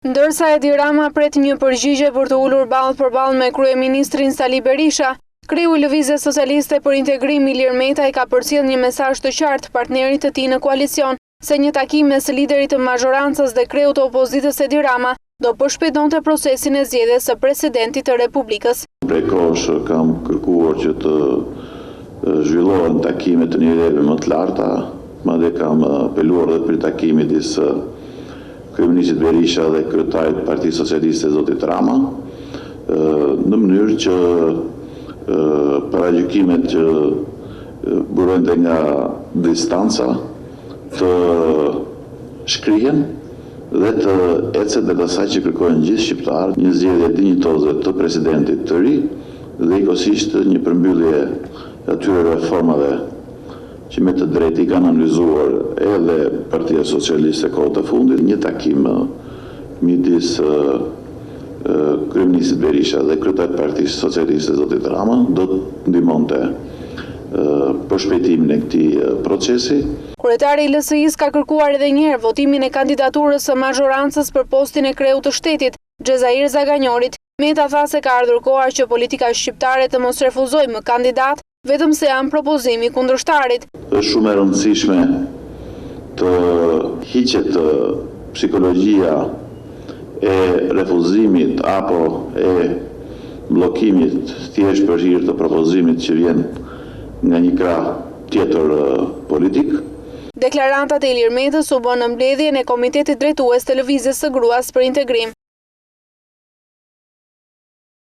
Ndërsa Edi Rama pret një përgjigje për të ulur ballë për ballë me kryeministrin Sali Berisha, kreu i Lëvizjes Socialiste për Integrim Ilir Meta i ka përcjell një mesazh të qartë partnerit të tij në koalicion se një takim mes liderit të mazhorancës dhe kreut të opozitës Edi Rama do përshpejtonte procesin e zgjedhjes së presidentit të Republikës. Prej kohësh kam kërkuar që të zhvillohen takime të niveleve më të larta, madje kam apeluar edhe për takimin disë kryeministit Berisha dhe kryetarit të Partisë Socialiste zotit Rama, në mënyrë që paragjykimet që burojnë nga distanca të shkrihen dhe të ecet dhe asaj që kërkojnë gjithë shqiptarët, një zgjedhje dinjitoze të presidentit të ri dhe ikosisht një përmbyllje atyre reformave që me të drejtë i kanë analizuar edhe Partia Socialiste kohët e fundit. Një takim midis kryeministit Berisha dhe kryetarit të Partisë Socialiste zotit Rama do të ndihmonte përshpejtimin e këtij procesi. Kryetari i LSI-s ka kërkuar edhe një herë votimin e kandidaturës së mazhorancës për postin e kreut të shtetit, Xhezair Zaganjorit. Meta tha se ka ardhur koha që politika shqiptare të mos refuzojë më kandidat, vetëm se janë propozimi kundërshtarit. Është shumë e rëndësishme të hiqet psikologjia e refuzimit apo e bllokimit thjesht për hir të propozimit që vjen nga një krah tjetër politik. Deklarantat e Ilir Metës u bën në mbledhjen e Komitetit Drejtues të Lëvizjes së Gruas për Integrim.